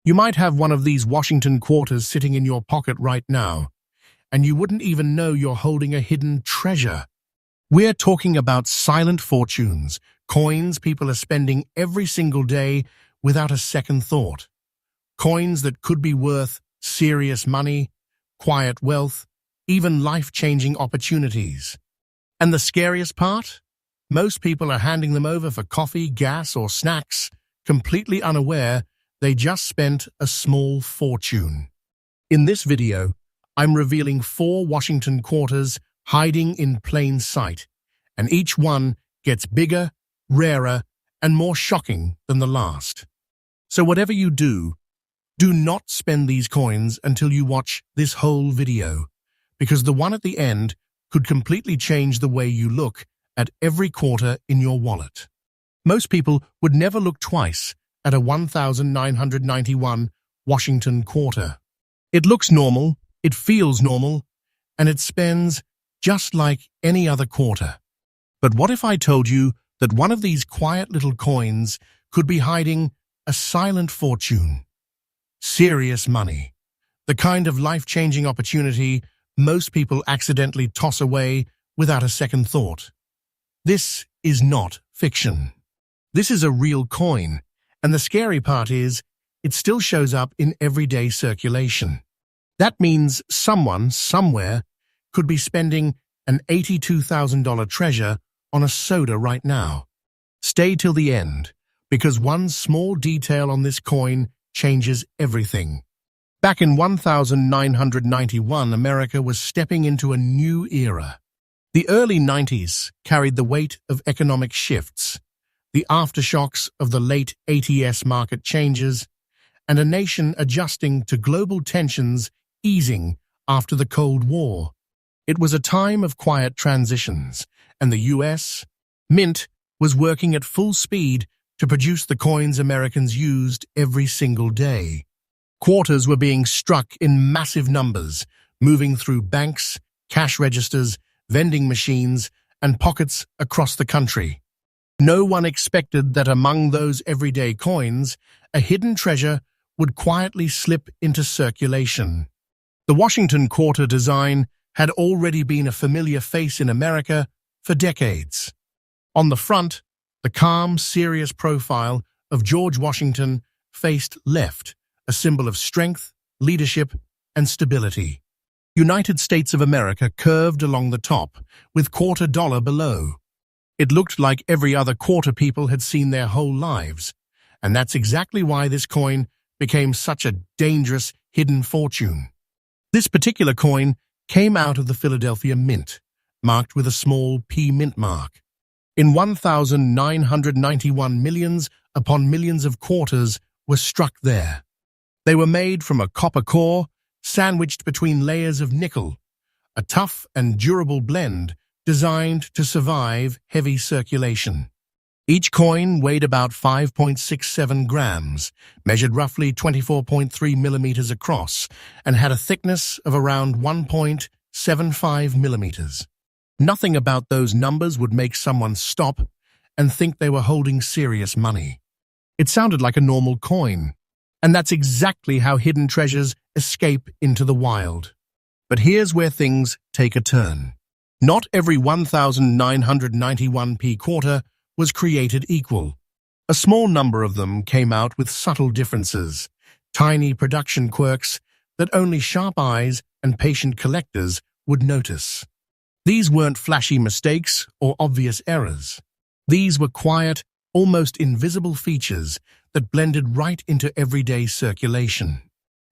You might have one of these Washington quarters sitting in your pocket right now, and you wouldn't even know you're holding a hidden treasure. We're talking about silent fortunes, coins people are spending every single day without a second thought. Coins that could be worth serious money, quiet wealth, even life-changing opportunities. And the scariest part? Most people are handing them over for coffee, gas, or snacks, completely unaware they just spent a small fortune. In this video, I'm revealing 4 Washington quarters hiding in plain sight, and each one gets bigger, rarer, and more shocking than the last. So whatever you do not spend these coins until you watch this whole video, because the one at the end could completely change the way you look at every quarter in your wallet. Most people would never look twice at a 1,991 Washington quarter. It looks normal, it feels normal, and it spends just like any other quarter. But what if I told you that one of these quiet little coins could be hiding a silent fortune? Serious money. The kind of life-changing opportunity most people accidentally toss away without a second thought. This is not fiction. This is a real coin, and the scary part is, it still shows up in everyday circulation. That means someone, somewhere, could be spending an $82,000 treasure on a soda right now. Stay till the end, because one small detail on this coin changes everything. Back in 1991, America was stepping into a new era. The early 90s carried the weight of economic shifts, the aftershocks of the late 80s market changes, and a nation adjusting to global tensions easing after the Cold War. It was a time of quiet transitions, and the U.S. Mint was working at full speed to produce the coins Americans used every single day. Quarters were being struck in massive numbers, moving through banks, cash registers, vending machines, and pockets across the country. No one expected that among those everyday coins, a hidden treasure would quietly slip into circulation. The Washington quarter design had already been a familiar face in America for decades. On the front, the calm, serious profile of George Washington faced left, a symbol of strength, leadership, and stability. United States of America curved along the top, with quarter dollar below. It looked like every other quarter people had seen their whole lives, and that's exactly why this coin became such a dangerous hidden fortune. This particular coin came out of the Philadelphia Mint, marked with a small P mint mark. In 1991, millions upon millions of quarters were struck there. They were made from a copper core, sandwiched between layers of nickel, a tough and durable blend designed to survive heavy circulation. Each coin weighed about 5.67 grams, measured roughly 24.3 millimeters across, and had a thickness of around 1.75 millimeters. Nothing about those numbers would make someone stop and think they were holding serious money. It sounded like a normal coin, and that's exactly how hidden treasures escape into the wild. But here's where things take a turn. Not every 1,991p quarter was created equal. A small number of them came out with subtle differences, tiny production quirks that only sharp eyes and patient collectors would notice. These weren't flashy mistakes or obvious errors. These were quiet, almost invisible features that blended right into everyday circulation.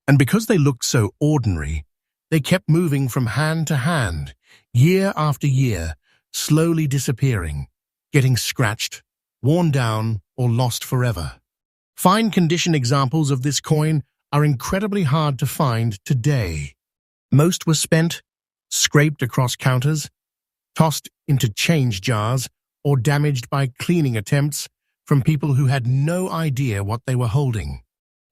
And because they looked so ordinary, they kept moving from hand to hand, year after year, slowly disappearing, getting scratched, worn down, or lost forever. Fine condition examples of this coin are incredibly hard to find today. Most were spent, scraped across counters, tossed into change jars, or damaged by cleaning attempts from people who had no idea what they were holding.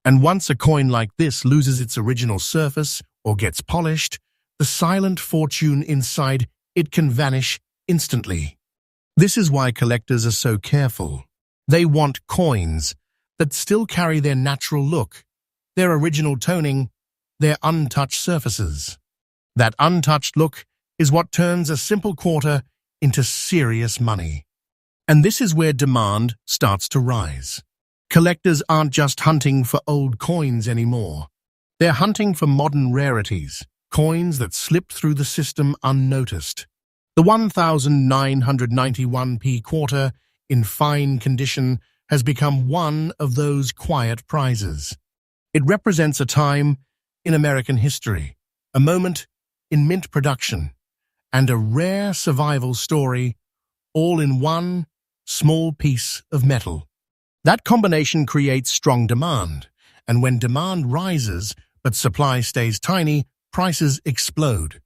And once a coin like this loses its original surface or gets polished, the silent fortune inside it can vanish instantly. This is why collectors are so careful. They want coins that still carry their natural look, their original toning, their untouched surfaces. That untouched look is what turns a simple quarter into serious money. And this is where demand starts to rise. Collectors aren't just hunting for old coins anymore. They're hunting for modern rarities, coins that slipped through the system unnoticed. The 1991p quarter, in fine condition, has become one of those quiet prizes. It represents a time in American history, a moment in mint production, and a rare survival story, all in one small piece of metal. That combination creates strong demand, and when demand rises but supply stays tiny, prices explode.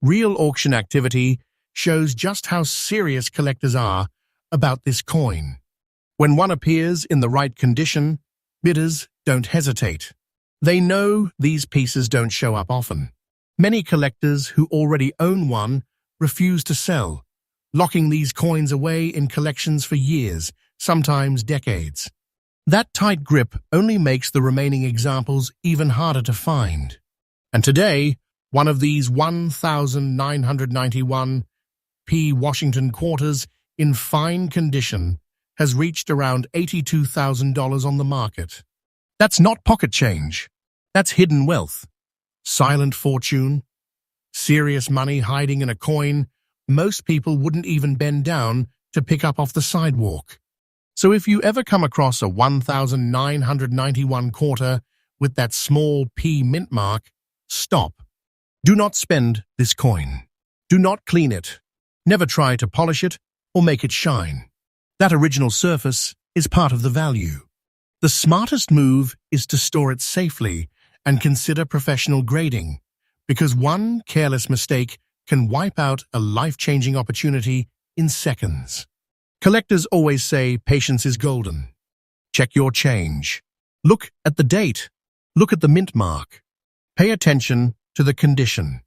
Real auction activity shows just how serious collectors are about this coin. When one appears in the right condition, bidders don't hesitate. They know these pieces don't show up often. Many collectors who already own one refuse to sell, locking these coins away in collections for years, sometimes decades. That tight grip only makes the remaining examples even harder to find. And today, one of these 1991p Washington quarters in fine condition has reached around $82,000 on the market. That's not pocket change. That's hidden wealth. Silent fortune. Serious money hiding in a coin most people wouldn't even bend down to pick up off the sidewalk. So if you ever come across a 1991 quarter with that small P mint mark, stop. Do not spend this coin. Do not clean it. Never try to polish it or make it shine. That original surface is part of the value. The smartest move is to store it safely and consider professional grading, because one careless mistake can wipe out a life-changing opportunity in seconds. Collectors always say patience is golden. Check your change. Look at the date. Look at the mint mark. Pay attention to the condition.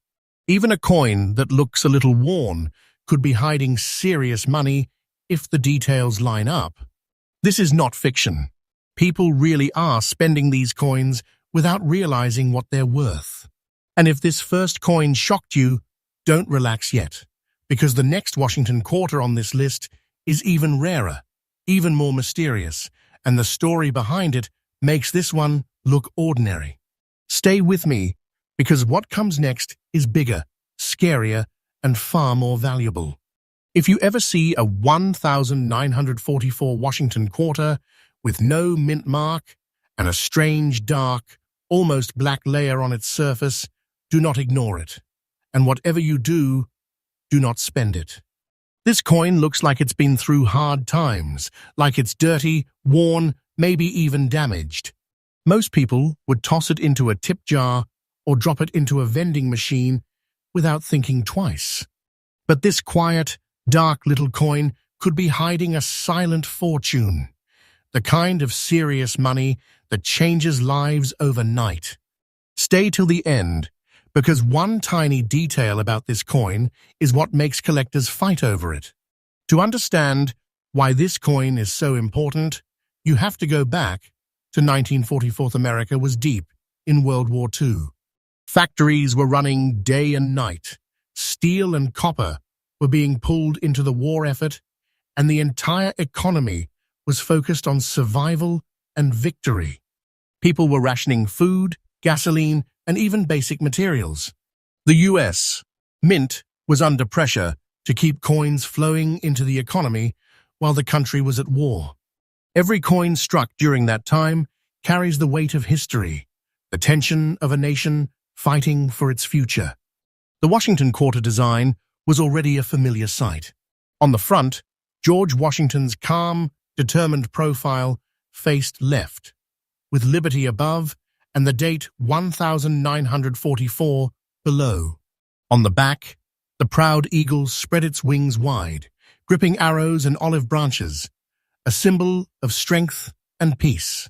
Even a coin that looks a little worn could be hiding serious money if the details line up. This is not fiction. People really are spending these coins without realizing what they're worth. And if this first coin shocked you, don't relax yet, because the next Washington quarter on this list is even rarer, even more mysterious, and the story behind it makes this one look ordinary. Stay with me, because what comes next is bigger, scarier, and far more valuable. If you ever see a 1944 Washington quarter with no mint mark and a strange, dark, almost black layer on its surface, do not ignore it. And whatever you do, do not spend it. This coin looks like it's been through hard times, like it's dirty, worn, maybe even damaged. Most people would toss it into a tip jar or drop it into a vending machine without thinking twice. But this quiet, dark little coin could be hiding a silent fortune, the kind of serious money that changes lives overnight. Stay till the end, because one tiny detail about this coin is what makes collectors fight over it. To understand why this coin is so important, you have to go back to 1944. America was deep in World War II. Factories were running day and night. Steel and copper were being pulled into the war effort, and the entire economy was focused on survival and victory. People were rationing food, gasoline, and even basic materials. The U.S. Mint was under pressure to keep coins flowing into the economy while the country was at war. Every coin struck during that time carries the weight of history, the tension of a nation fighting for its future. The Washington quarter design was already a familiar sight. On the front, George Washington's calm, determined profile faced left, with liberty above and the date 1944 below. On the back, the proud eagle spread its wings wide, gripping arrows and olive branches, a symbol of strength and peace.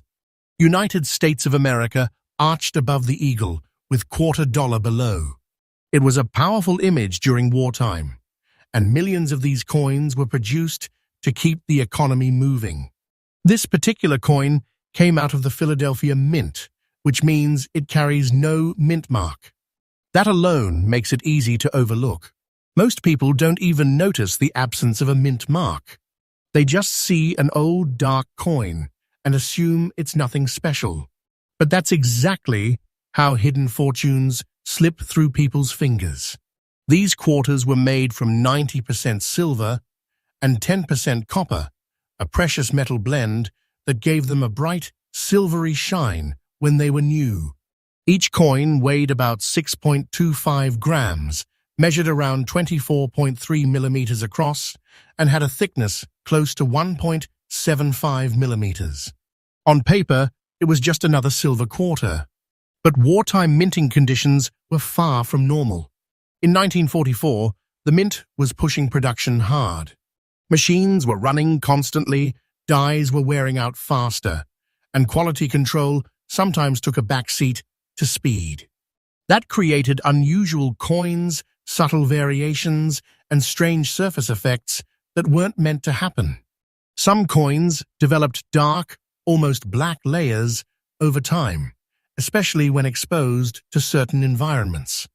United States of America arched above the eagle, with $quarter below. It was a powerful image during wartime, and millions of these coins were produced to keep the economy moving. This particular coin came out of the Philadelphia Mint, which means it carries no mint mark. That alone makes it easy to overlook. Most people don't even notice the absence of a mint mark. They just see an old dark coin and assume it's nothing special. But that's exactly how hidden fortunes slip through people's fingers. These quarters were made from 90% silver and 10% copper, a precious metal blend that gave them a bright, silvery shine when they were new. Each coin weighed about 6.25 grams, measured around 24.3 millimeters across, and had a thickness close to 1.75 millimeters. On paper, it was just another silver quarter. But wartime minting conditions were far from normal. In 1944, the mint was pushing production hard. Machines were running constantly, dies were wearing out faster, and quality control sometimes took a backseat to speed. That created unusual coins, subtle variations, and strange surface effects that weren't meant to happen. Some coins developed dark, almost black layers over time, especially when exposed to certain environments.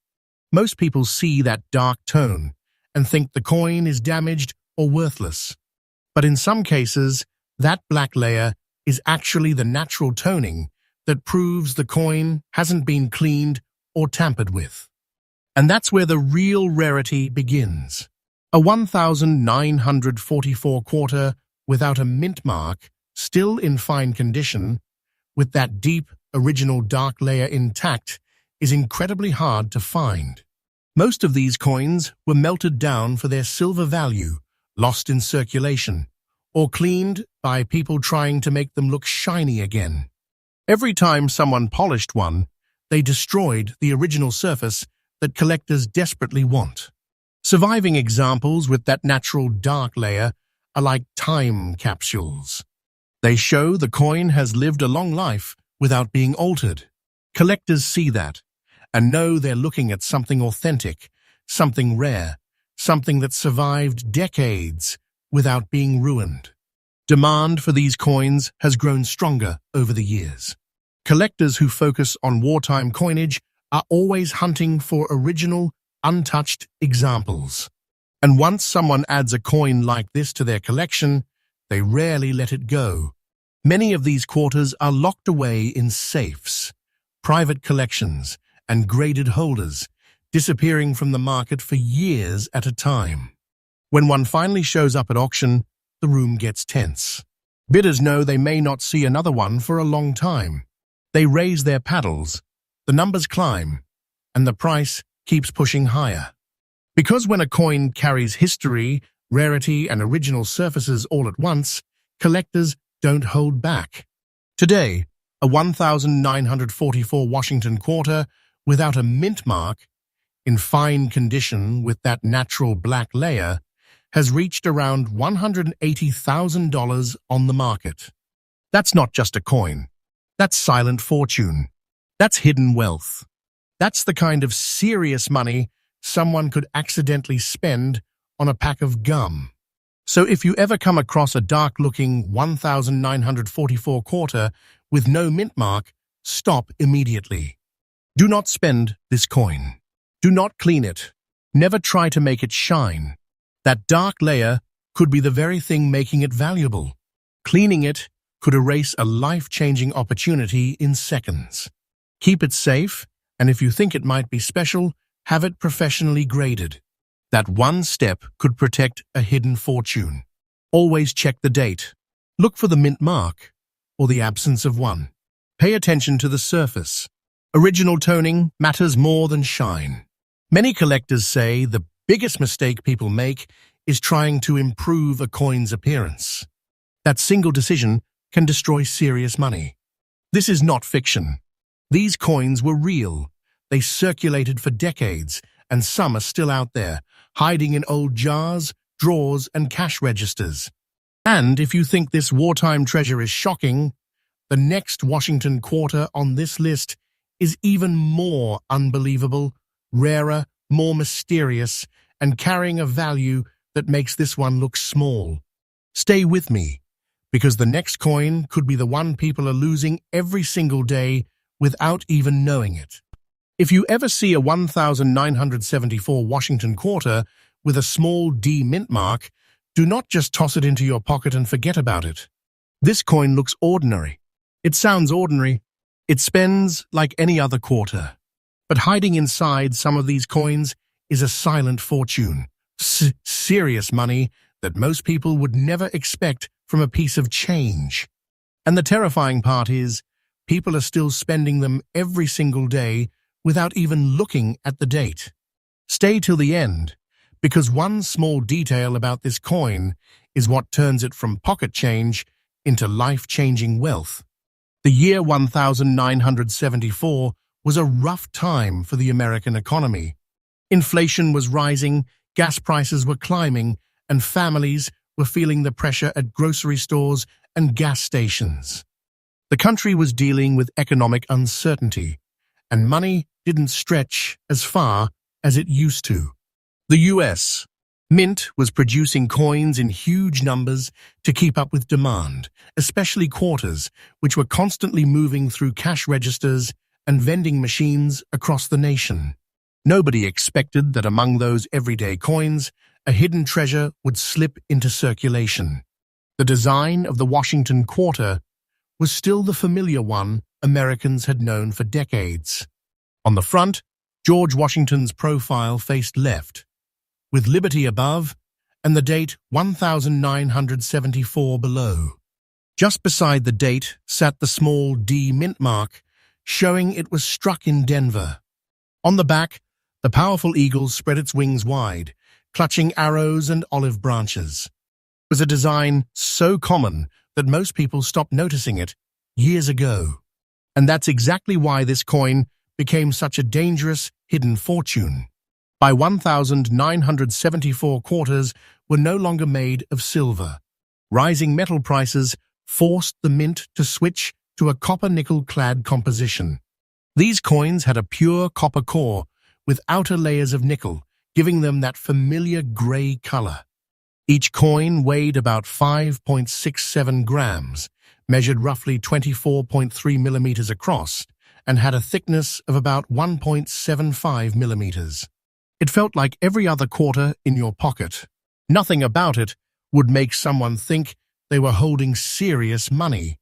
Most people see that dark tone and think the coin is damaged or worthless. But in some cases, that black layer is actually the natural toning that proves the coin hasn't been cleaned or tampered with. And that's where the real rarity begins. A 1944 quarter without a mint mark, still in fine condition, with that deep, original dark layer intact, is incredibly hard to find. Most of these coins were melted down for their silver value, lost in circulation, or cleaned by people trying to make them look shiny again. Every time someone polished one, they destroyed the original surface that collectors desperately want. Surviving examples with that natural dark layer are like time capsules. They show the coin has lived a long life without being altered. Collectors see that and know they're looking at something authentic, something rare, something that survived decades without being ruined. Demand for these coins has grown stronger over the years. Collectors who focus on wartime coinage are always hunting for original, untouched examples. And once someone adds a coin like this to their collection, they rarely let it go. Many of these quarters are locked away in safes, private collections, and graded holders, disappearing from the market for years at a time. When one finally shows up at auction, the room gets tense. Bidders know they may not see another one for a long time. They raise their paddles, the numbers climb, and the price keeps pushing higher. Because when a coin carries history, rarity, and original surfaces all at once, collectors don't hold back. Today, a 1944 Washington quarter without a mint mark, in fine condition with that natural black layer, has reached around $180,000 on the market. That's not just a coin. That's silent fortune. That's hidden wealth. That's the kind of serious money someone could accidentally spend on a pack of gum. So if you ever come across a dark-looking 1944 quarter with no mint mark, stop immediately. Do not spend this coin. Do not clean it. Never try to make it shine. That dark layer could be the very thing making it valuable. Cleaning it could erase a life-changing opportunity in seconds. Keep it safe, and if you think it might be special, have it professionally graded. That one step could protect a hidden fortune. Always check the date. Look for the mint mark, or the absence of one. Pay attention to the surface. Original toning matters more than shine. Many collectors say the biggest mistake people make is trying to improve a coin's appearance. That single decision can destroy serious money. This is not fiction. These coins were real. They circulated for decades, and some are still out there, hiding in old jars, drawers, and cash registers. And if you think this wartime treasure is shocking, the next Washington quarter on this list is even more unbelievable, rarer, more mysterious, and carrying a value that makes this one look small. Stay with me, because the next coin could be the one people are losing every single day without even knowing it. If you ever see a 1974 Washington quarter with a small D mint mark, do not just toss it into your pocket and forget about it. This coin looks ordinary. It sounds ordinary. It spends like any other quarter. But hiding inside some of these coins is a silent fortune. Serious money that most people would never expect from a piece of change. And the terrifying part is, people are still spending them every single day without even looking at the date. Stay till the end, because one small detail about this coin is what turns it from pocket change into life-changing wealth. The year 1974 was a rough time for the American economy. Inflation was rising, gas prices were climbing, and families were feeling the pressure at grocery stores and gas stations. The country was dealing with economic uncertainty, and money didn't stretch as far as it used to. The U.S. Mint was producing coins in huge numbers to keep up with demand, especially quarters, which were constantly moving through cash registers and vending machines across the nation. Nobody expected that among those everyday coins, a hidden treasure would slip into circulation. The design of the Washington quarter was still the familiar one Americans had known for decades. On the front, George Washington's profile faced left, with liberty above and the date 1974 below. Just beside the date sat the small D mint mark, showing it was struck in Denver. On the back, the powerful eagle spread its wings wide, clutching arrows and olive branches. It was a design so common that most people stopped noticing it years ago. And that's exactly why this coin became such a dangerous, hidden fortune. By 1974, quarters were no longer made of silver. Rising metal prices forced the mint to switch to a copper-nickel-clad composition. These coins had a pure copper core with outer layers of nickel, giving them that familiar gray color. Each coin weighed about 5.67 grams, measured roughly 24.3 millimeters across, and had a thickness of about 1.75 millimeters. It felt like every other quarter in your pocket. Nothing about it would make someone think they were holding serious money.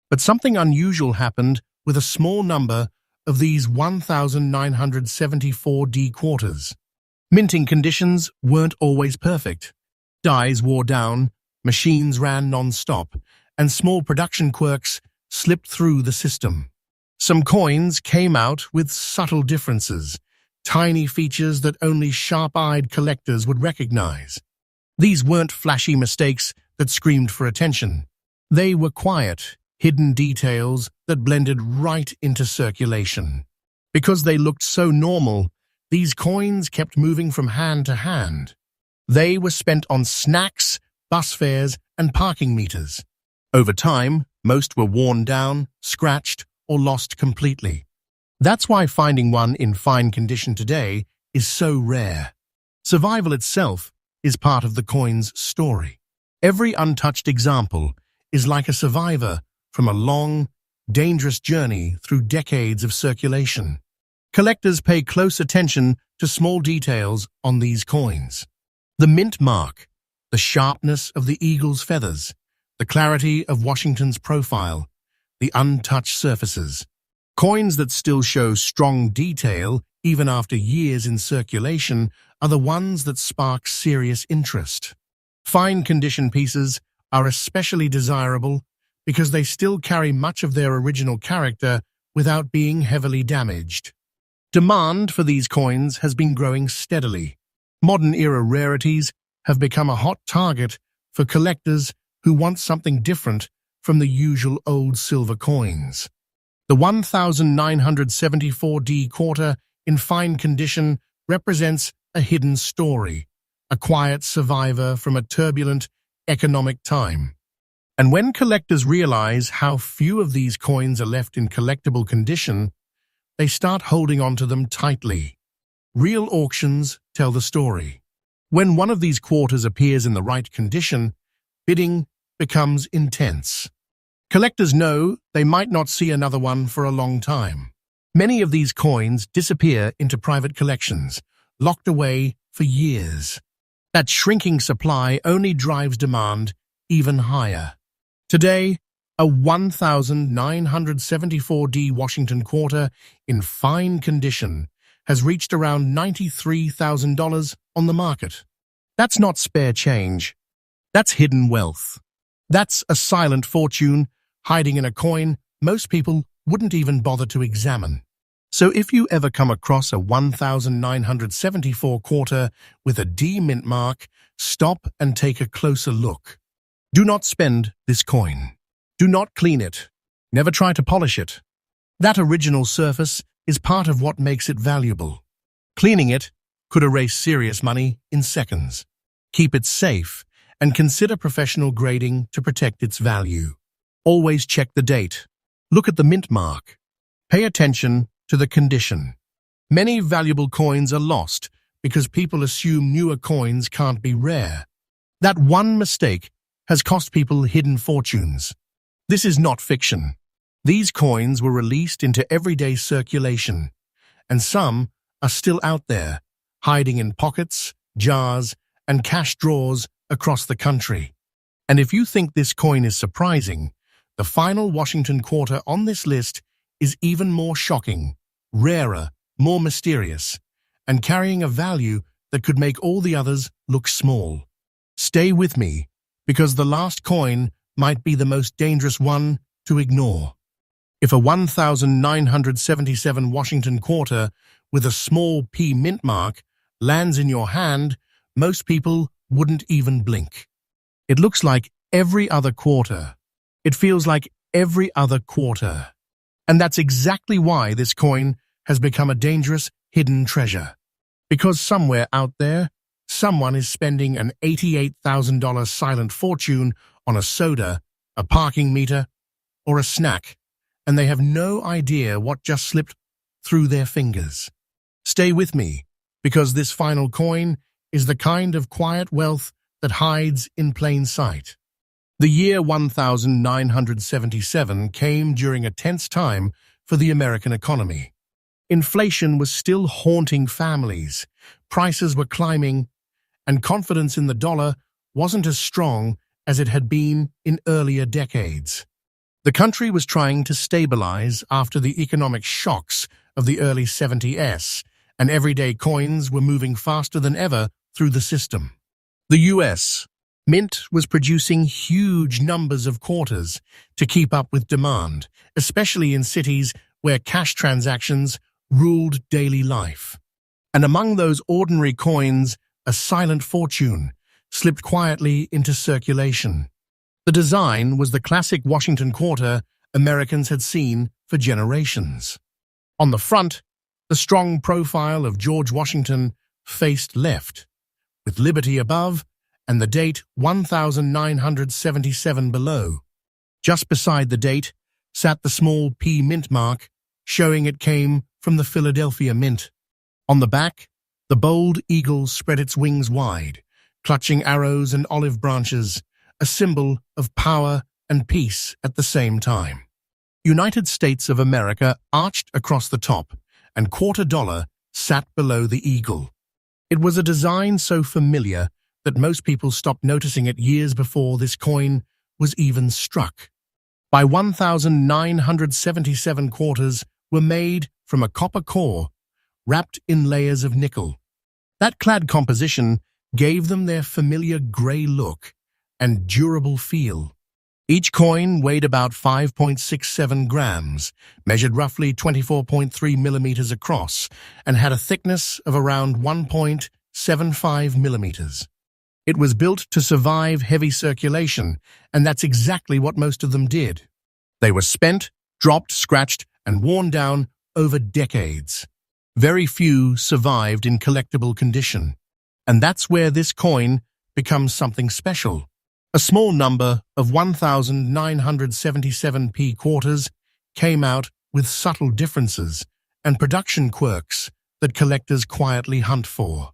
But something unusual happened with a small number of these 1974 D quarters. Minting conditions weren't always perfect. Dies wore down, machines ran non-stop, and small production quirks slipped through the system. Some coins came out with subtle differences, tiny features that only sharp-eyed collectors would recognize. These weren't flashy mistakes that screamed for attention. They were quiet, hidden details that blended right into circulation. Because they looked so normal, these coins kept moving from hand to hand. They were spent on snacks, bus fares, and parking meters. Over time, most were worn down, scratched, or lost completely. That's why finding one in fine condition today is so rare. Survival itself is part of the coin's story. Every untouched example is like a survivor from a long, dangerous journey through decades of circulation. Collectors pay close attention to small details on these coins. The mint mark, the sharpness of the eagle's feathers, the clarity of Washington's profile, the untouched surfaces. Coins that still show strong detail, even after years in circulation, are the ones that spark serious interest. Fine condition pieces are especially desirable because they still carry much of their original character without being heavily damaged. Demand for these coins has been growing steadily. Modern-era rarities have become a hot target for collectors who want something different from the usual old silver coins. The 1974 D quarter in fine condition represents a hidden story, a quiet survivor from a turbulent economic time. And when collectors realize how few of these coins are left in collectible condition, they start holding onto them tightly. Real auctions tell the story. When one of these quarters appears in the right condition, bidding becomes intense. Collectors know they might not see another one for a long time. Many of these coins disappear into private collections, locked away for years. That shrinking supply only drives demand even higher. Today, a 1974D Washington quarter in fine condition has reached around $93,000 on the market. That's not spare change. That's hidden wealth. That's a silent fortune hiding in a coin most people wouldn't even bother to examine. So if you ever come across a 1974 quarter with a D mint mark, stop and take a closer look. Do not spend this coin. Do not clean it. Never try to polish it. That original surface is part of what makes it valuable. Cleaning it could erase serious money in seconds. Keep it safe and consider professional grading to protect its value. Always check the date. Look at the mint mark. Pay attention to the condition. Many valuable coins are lost because people assume newer coins can't be rare. That one mistake has cost people hidden fortunes. This is not fiction. These coins were released into everyday circulation, and some are still out there, hiding in pockets, jars, and cash drawers across the country. And if you think this coin is surprising, the final Washington quarter on this list is even more shocking, rarer, more mysterious, and carrying a value that could make all the others look small. Stay with me, because the last coin might be the most dangerous one to ignore. If a 1977 Washington quarter with a small P mint mark lands in your hand, most people wouldn't even blink. It looks like every other quarter. It feels like every other quarter. And that's exactly why this coin has become a dangerous hidden treasure. Because somewhere out there, someone is spending an $88,000 silent fortune on a soda, a parking meter, or a snack, and they have no idea what just slipped through their fingers. Stay with me, because this final coin is the kind of quiet wealth that hides in plain sight. The year 1977 came during a tense time for the American economy. Inflation was still haunting families, prices were climbing, and confidence in the dollar wasn't as strong as it had been in earlier decades. The country was trying to stabilize after the economic shocks of the early 70s, and everyday coins were moving faster than ever through the system. The U.S. Mint was producing huge numbers of quarters to keep up with demand, especially in cities where cash transactions ruled daily life. And among those ordinary coins, a silent fortune slipped quietly into circulation. The design was the classic Washington quarter Americans had seen for generations. On the front, the strong profile of George Washington faced left, with liberty above and the date 1977 below. Just beside the date sat the small P mint mark, showing it came from the Philadelphia Mint. On the back, the bold eagle spread its wings wide, clutching arrows and olive branches, a symbol of power and peace at the same time. United States of America arched across the top, and quarter dollar sat below the eagle. It was a design so familiar that most people stopped noticing it years before this coin was even struck. By 1977 quarters were made from a copper core, wrapped in layers of nickel. That clad composition gave them their familiar gray look and durable feel. Each coin weighed about 5.67 grams, measured roughly 24.3 millimeters across, and had a thickness of around 1.75 millimeters. It was built to survive heavy circulation, and that's exactly what most of them did. They were spent, dropped, scratched, and worn down over decades. Very few survived in collectible condition, and that's where this coin becomes something special. A small number of 1977p quarters came out with subtle differences and production quirks that collectors quietly hunt for.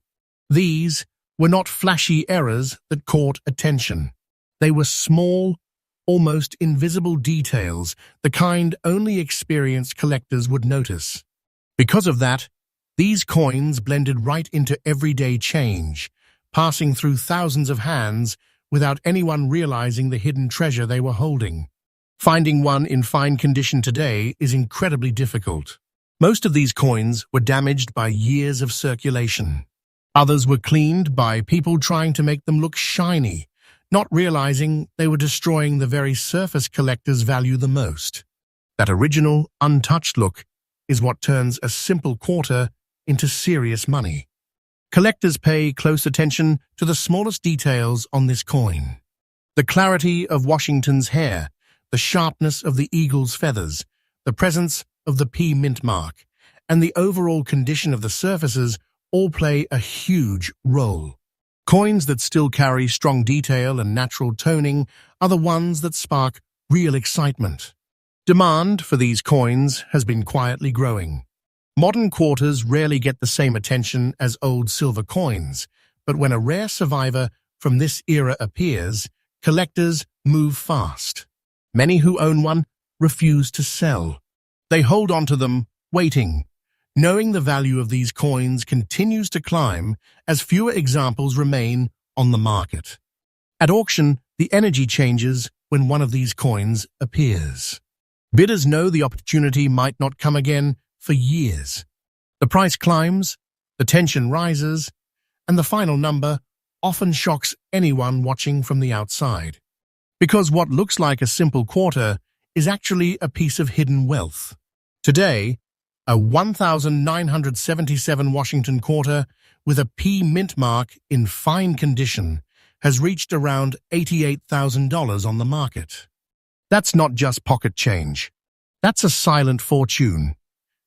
These were not flashy errors that caught attention. They were small, almost invisible details, the kind only experienced collectors would notice. Because of that, these coins blended right into everyday change, passing through thousands of hands without anyone realizing the hidden treasure they were holding. Finding one in fine condition today is incredibly difficult. Most of these coins were damaged by years of circulation. Others were cleaned by people trying to make them look shiny, not realizing they were destroying the very surface collectors value the most. That original, untouched look is what turns a simple quarter into serious money. Collectors pay close attention to the smallest details on this coin. The clarity of Washington's hair, the sharpness of the eagle's feathers, the presence of the P mint mark, and the overall condition of the surfaces all play a huge role. Coins that still carry strong detail and natural toning are the ones that spark real excitement. Demand for these coins has been quietly growing. Modern quarters rarely get the same attention as old silver coins, but when a rare survivor from this era appears, collectors move fast. Many who own one refuse to sell. They hold on to them, waiting, knowing the value of these coins continues to climb as fewer examples remain on the market. At auction, the energy changes when one of these coins appears. Bidders know the opportunity might not come again for years. The price climbs, the tension rises, and the final number often shocks anyone watching from the outside. Because what looks like a simple quarter is actually a piece of hidden wealth. Today, a 1,977 Washington quarter with a P mint mark in fine condition has reached around $88,000 on the market. That's not just pocket change. That's a silent fortune.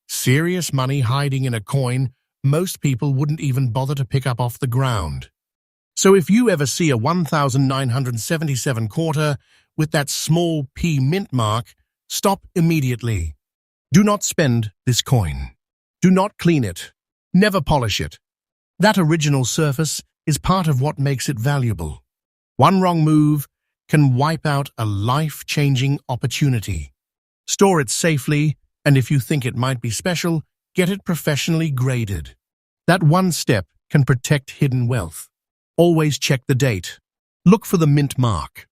Serious money hiding in a coin most people wouldn't even bother to pick up off the ground. So if you ever see a 1,977 quarter with that small P mint mark, stop immediately. Do not spend this coin. Do not clean it. Never polish it. That original surface is part of what makes it valuable. One wrong move can wipe out a life-changing opportunity. Store it safely, and if you think it might be special, get it professionally graded. That one step can protect hidden wealth. Always check the date. Look for the mint mark.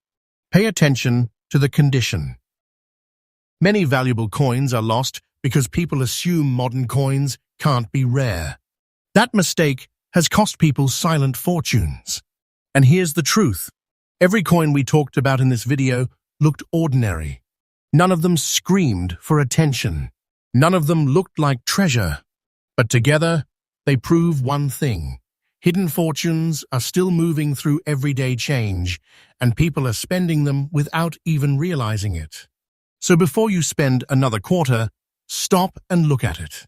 Pay attention to the condition. Many valuable coins are lost because people assume modern coins can't be rare. That mistake has cost people silent fortunes. And here's the truth. Every coin we talked about in this video looked ordinary. None of them screamed for attention. None of them looked like treasure. But together, they prove one thing. Hidden fortunes are still moving through everyday change, and people are spending them without even realizing it. So before you spend another quarter, stop and look at it.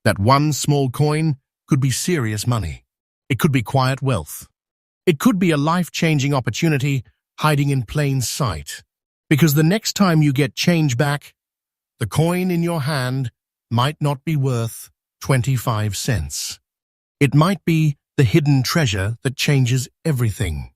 That one small coin could be serious money. It could be quiet wealth. It could be a life-changing opportunity hiding in plain sight. Because the next time you get change back, the coin in your hand might not be worth 25 cents. It might be the hidden treasure that changes everything.